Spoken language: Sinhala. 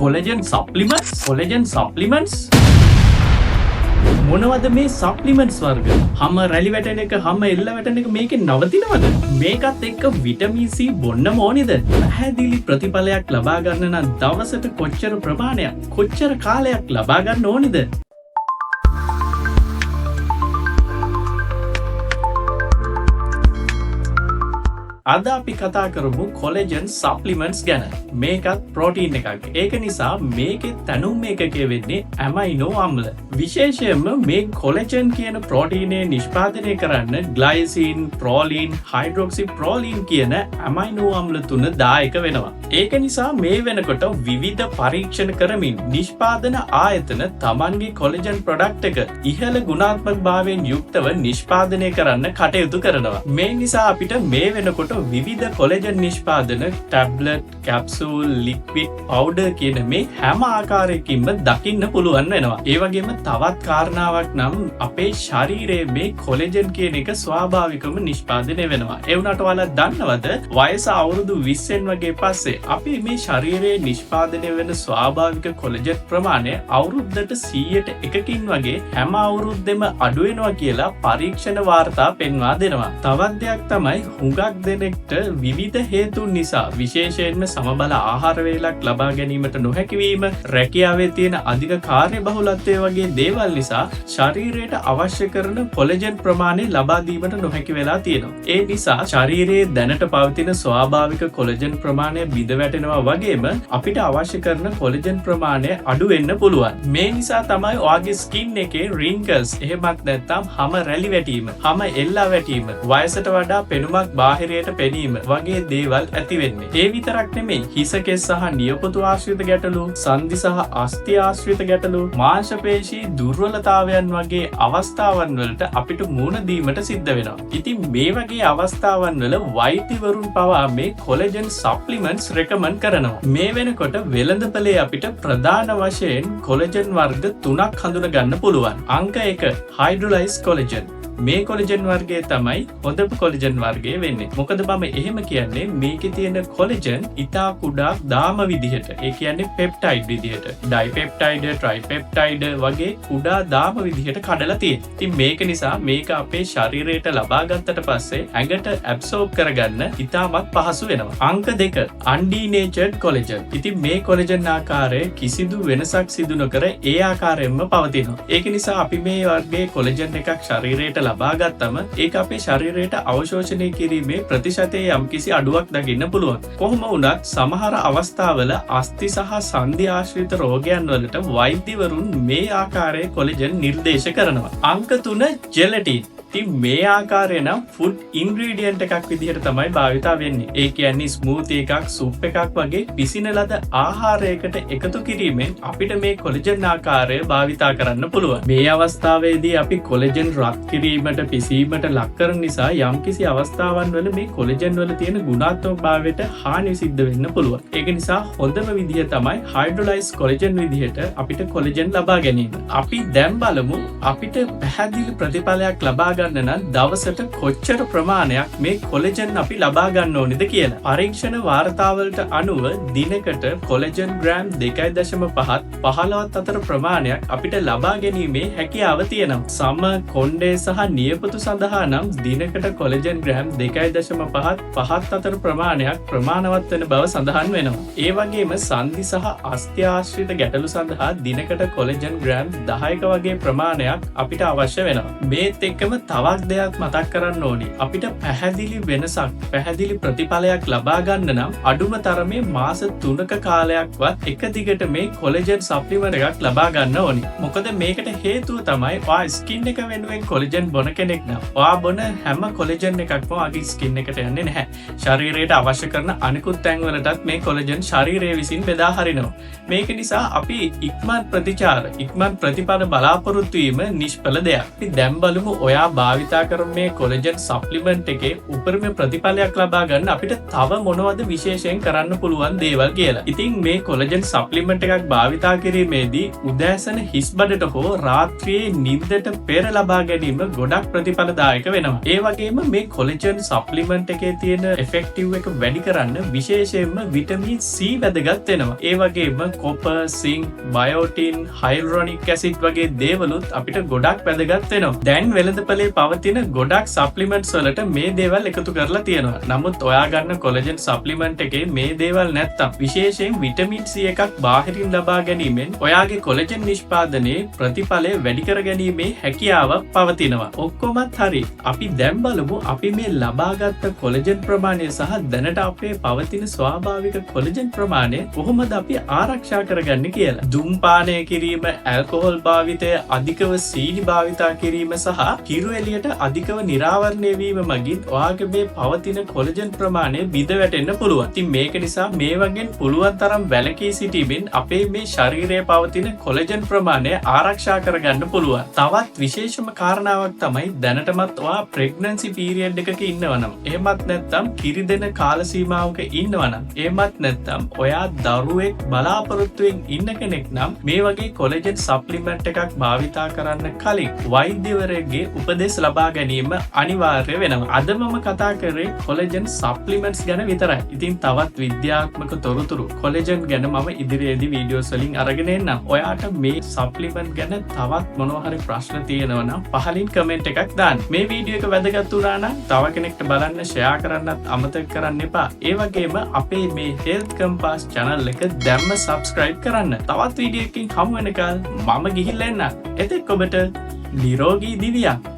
කොලජන් සප්ලිමන්ට්ස් මොනවද මේ සප්ලිමන්ට්ස් වර්ග? හැම රැලි වැටෙන එක, හැම එල්ල වැටෙන එක මේකේ නවතිනවද? මේකත් එක්ක විටමින් C බොන්න ඕනේද? පැහැදිලි ප්‍රතිඵලයක් ලබා ගන්න නම් දවසට කොච්චර ප්‍රමාණයක්, කොච්චර කාලයක් ලබා ගන්න ඕනේද? අද අපි කතා කරමු කොලජන් සප්ලිමන්ට්ස් ගැන. මේකත් ප්‍රෝටීන් එකක්. ඒක නිසා මේකේ තැනුම් එකකේ වෙන්නේ ඇමයිනෝ අම්ල. විශේෂයෙන්ම මේ කොලජන් කියන ප්‍රෝටීනය නිෂ්පාදනය කරන්න ග්ලයිසින්, ප්‍රෝලීන්, හයිඩ්‍රොක්සි ප්‍රෝලීන් කියන ඇමයිනෝ අම්ල තුන දායක වෙනවා. ඒක නිසා මේ වෙනකොට විවිධ පරීක්ෂණ කරමින් නිෂ්පාදන ආයතන තමන්ගේ කොලජන් ප්‍රොඩක්ට් එක ඉහළ ගුණාත්මක භාවයෙන් යුක්තව නිෂ්පාදනය කරන්න කටයුතු කරනවා. මේ නිසා අපිට මේ වෙනකොට විවිධ කොලජන් නිෂ්පාදන ටැබ්ලට්, කැප්සූල්, ලික්විඩ්, පවුඩර් කියන මේ හැම ආකාරයකින්ම දකින්න පුළුවන් වෙනවා. ඒ වගේම තවත් කාරණාවක් නම් අපේ ශරීරයේ මේ කොලජන් කියන එක ස්වාභාවිකවම නිෂ්පාදනය වෙනවා. ඒ වුණාට ඔයාලා දන්නවද වයස අවුරුදු 20න් වගේ පස්සේ අපි මේ ශරීරයේ නිෂ්පාදනය වෙන ස්වාභාවික කොලජන් ප්‍රමාණය අවුරුද්දට 100%කින් වගේ හැම අවුරුද්දෙම අඩු වෙනවා කියලා පරීක්ෂණ වාර්තා පෙන්වා දෙනවා. තවත් දෙයක් තමයි හුඟක් දෙනෙක්ට විවිධ හේතුන් නිසා විශේෂයෙන්ම සමබල ආහාර වේලක් ලබා ගැනීමට නොහැකිවීම, රැකියාවේ තියෙන අධික කාර්යබහුලත්වය වගේ දේවල් නිසා ශරීරයට අවශ්‍ය කරන කොලජන් ප්‍රමාණය ලබා දීමට නොහැකි වෙලා තියෙනවා. ඒ නිසා ශරීරයේ දැනට පවතින ස්වාභාවික කොලජන් ප්‍රමාණය බිඳ වැටෙනවා වගේම අපිට අවශ්‍ය කරන කොලජන් ප්‍රමාණය අඩු වෙන්න පුළුවන්. මේ නිසා තමයි ඔයාගේ ස්කින් එකේ රින්කල්ස්, එහෙමත් නැත්නම් හැම රැලි වැටීම, හැම එල්ලා වැටීම, වයසට වඩා පෙනුමක් බාහිරයට පෙනීම වගේ දේවල් ඇති වෙන්නේ. ඒ විතරක් නෙමෙයි, හිස කෙස් සහ නියපොතු ආශ්‍රිත ගැටලු, සන්ධි සහ අස්ථි ආශ්‍රිත ගැටලු, මාංශපේශී දුර්වලතාවයන් වගේ අවස්ථාවන් වලට අපිට මුහුණ දීමට සිද්ධ වෙනවා. ඉතින් මේ වගේ අවස්ථාවන් වල වෛද්‍යවරුන් පවා මේ කොලජන් සප්ලිමන්ට්ස් රෙකමන්ඩ් කරනවා. මේ වෙනකොට වෙළඳපොලේ අපිට ප්‍රධාන වශයෙන් කොලජන් වර්ග 3ක් හඳුනා ගන්න පුළුවන්. අංක 1 හයිඩ්‍රොලයිස් කොලජන්. මේ කොලජන් වර්ගය තමයි හොඳම කොලජන් වර්ගය වෙන්නේ. මොකද මම එහෙම කියන්නේ මේකේ තියෙන කොලජන් ඉතා කුඩා දාම විදිහට, ඒ කියන්නේ පෙප්ටයිඩ් විදිහට, ඩයිපෙප්ටයිඩ්, ට්‍රයිපෙප්ටයිඩ් වගේ කුඩා දාම විදිහට කඩලා තියෙනවා. ඉතින් මේක නිසා මේක අපේ ශරීරයට ලබා ගත්තට පස්සේ ඇඟට ඇබ්සෝබ් කරගන්න ඉතාමත් පහසු වෙනවා. අංක 2 අන්ඩිනේචර්ඩ් කොලජන්. ඉතින් මේ කොලජන් ආකාරය කිසිදු වෙනසක් සිදු නොකර ඒ ආකාරයෙන්ම පවතිනවා. ඒක නිසා අපි මේ වර්ගයේ කොලජන් එකක් ශරීරයට ලබා ගත්තම ඒක අපේ ශරීරයට අවශෝෂණය කිරීමේ ප්‍රතිශතයේ යම්කිසි අඩුවක් දකින්න පුළුවන්. කොහොම වුණත් සමහර අවස්ථාවල අස්ථි සහ සන්ධි ආශ්‍රිත රෝගයන් වලට වෛද්‍යවරුන් මේ ආකාරයේ කොලජන් නිර්දේශ කරනවා. අංක 3 ජෙලටින්. ඉතින් මේ ආකාරය නම් ෆුඩ් ඉන්ග්‍රීඩියන්ට් එකක් විදිහට තමයි භාවිතා වෙන්නේ. ඒ කියන්නේ ස්මූති එකක්, සුප් එකක් වගේ පිසින ලද ආහාරයකට එකතු කිරීමෙන් අපිට මේ කොලජන් ආකාරය භාවිතා කරන්න පුළුවන්. මේ අවස්ථාවේදී අපි කොලජන් රත් කිරීමට, පිසීමට ලක් කරන නිසා යම්කිසි අවස්ථාවන් වල මේ කොලජන් වල තියෙන ගුණාත්මක භාවයට හානි සිද්ධ වෙන්න පුළුවන්. ඒක නිසා හොඳම විදිහ තමයි හයිඩ්‍රොලයිස් කොලජන් විදිහට අපිට කොලජන් ලබා ගැනීම. අපි දැන් බලමු අපිට පැහැදිලි ප්‍රතිඵලයක් ලබා ගන්න නම් දවසට කොච්චර ප්‍රමාණයක් මේ කොලජන් අපි ලබා ගන්න ඕනේද කියලා. පරීක්ෂණ වාර්තාවලට අනුව දිනකට කොලජන් ග්‍රෑම් 2.5ත් 15ත් අතර ප්‍රමාණයක් අපිට ලබා ගැනීමේ හැකියාව තියෙනවා. සම, කොණ්ඩේ සහ නියපොතු සඳහා නම් දිනකට කොලජන් ග්‍රෑම් 2.5ත් 5ත් අතර ප්‍රමාණයක් ප්‍රමාණවත් වෙන බව සඳහන් වෙනවා. ඒ වගේම සන්ධි සහ අස්ථි ආශ්‍රිත ගැටලු සඳහා දිනකට කොලජන් ග්‍රෑම් 10ක වගේ ප්‍රමාණයක් අපිට අවශ්‍ය වෙනවා. මේත් එක්කම තවත් දෙයක් මතක් කරන්න ඕනේ. අපිට පැහැදිලි වෙනසක්, පැහැදිලි ප්‍රතිඵලයක් ලබා ගන්න නම් අඩුම තරමේ මාස 3ක කාලයක්වත් එක දිගට මේ කොලජන් සප්ලිමන්ට් එකක් ලබා ගන්න ඕනේ. මොකද මේකට හේතුව තමයි ඔයා ස්කින් එක වෙනුවෙන් කොලජන් බොන කෙනෙක් නම් ඔයා බොන හැම කොලජන් එකක්ම ඔයාගේ ස්කින් එකට යන්නේ නැහැ. ශරීරයට අවශ්‍ය කරන අනිකුත් තැන් වලටත් මේ කොලජන් ශරීරය විසින් බෙදා හරිනවා. මේක නිසා අපි ඉක්මන් ප්‍රතිචාර, ඉක්මන් ප්‍රතිඵල බලාපොරොත්තු වීම නිෂ්ඵල දෙයක්. අපි දැන් බලමු ඔයා භාවිතා කරන මේ කොලජන් සප්ලිමන්ට් එකේ උපරිම ප්‍රතිඵලයක් ලබා ගන්න අපිට තව මොනවද විශේෂයෙන් කරන්න පුළුවන් දේවල් කියලා. ඉතින් මේ කොලජන් සප්ලිමන්ට් එකක් භාවිතා කිරීමේදී උදෑසන හිස් බඩට හෝ රාත්‍රියේ නිින්දට පෙර ලබා ගැනීම ගොඩක් ප්‍රතිඵලදායක වෙනවා. ඒ වගේම මේ කොලජන් සප්ලිමන්ට් එකේ තියෙන එෆෙක්ටිව් එක වැඩි කරන්න විශේෂයෙන්ම විටමින් C වැදගත් වෙනවා. ඒ වගේම කොපර්, සින්ක්, බයෝටින්, හයිලුරොනික් ඇසිඩ් වගේ දේවලුත් අපිට ගොඩක් වැදගත් වෙනවා. දැන් වෙළඳපොලේ පවතින ගොඩක් සප්ලිමන්ට්ස් වලට මේ දේවල් එකතු කරලා තියෙනවා. නමුත් ඔයා ගන්න කොලජන් සප්ලිමන්ට් එකේ මේ දේවල් නැත්තම් විශේෂයෙන් විටමින් C එකක් බාහිරින් ලබා ගැනීමෙන් ඔයාගේ කොලජන් නිෂ්පාදනයේ ප්‍රතිඵලය වැඩි කර ගැනීමේ හැකියාවක් පවතිනවා. ඔක්කොමත් හරි. අපි දැන් බලමු අපි මේ ලබාගත් කොලජන් ප්‍රමාණය සහ දැනට අපේ පවතින ස්වාභාවික කොලජන් ප්‍රමාණය කොහොමද අපි ආරක්ෂා කරගන්නේ කියලා. ධූම්පානය කිරීම, ඇල්කොහොල් භාවිතය, අධිකව සීනි භාවිතා කිරීම සහ කිරු එළියට අධිකව නිරාවරණය වීම මගින් ඔයාගේ මේ පවතින කොලජන් ප්‍රමාණය බිඳ වැටෙන්න පුළුවන්. ඉතින් මේක නිසා මේ වගේ පුළුවන් තරම් වැළකී සිටීමෙන් අපේ මේ ශරීරයේ පවතින කොලජන් ප්‍රමාණය ආරක්ෂා කරගන්න පුළුවන්. තවත් විශේෂම කාරණාවක් තමයි දැනටමත් ඔයා ප්‍රෙග්නන්සි පීරියඩ් එකක ඉන්නවනම්, එහෙමත් නැත්නම් කිරි දෙන කාල සීමාවක ඉන්නවනම්, එහෙමත් නැත්නම් ඔයා දරුවෙක් බලාපොරොත්තුවෙන් ඉන්න කෙනෙක් නම් මේ වගේ කොලජන් සප්ලිමන්ට් එකක් භාවිතා කරන්න කලින් වෛද්‍යවරයෙක්ගේ උපදෙස් ලබා ගැනීම අනිවාර්ය වෙනවා. අද මම කතා කරේ කොලජන් සප්ලිමන්ට්ස් ගැන විතරයි. ඉතින් තවත් විද්‍යාත්මක තොරතුරු කොලජන් ගැන මම ඉදිරියේදී වීඩියෝස් වලින් අරගෙන එන්නම්. ඔයාට මේ සප්ලිමන්ට් ගැන තවත් මොනවා හරි ප්‍රශ්න තියෙනවා නම් පහලින් කමෙන්ට් එකක් දාන්න. මේ වීඩියෝ එක වැදගත් වුණා නම් තව කෙනෙක්ට බලන්න ෂෙයා කරන්නත් අමතක කරන්න එපා. ඒ වගේම අපේ මේ හෙල්ත් කම්පාස් channel එක දැම්ම subscribe කරන්න. තවත් වීඩියෝ එකකින් හමු වෙනකල් මම ගිහිල්ලා එන්න. එතෙක් ඔබට නිරෝගී දිවියක්.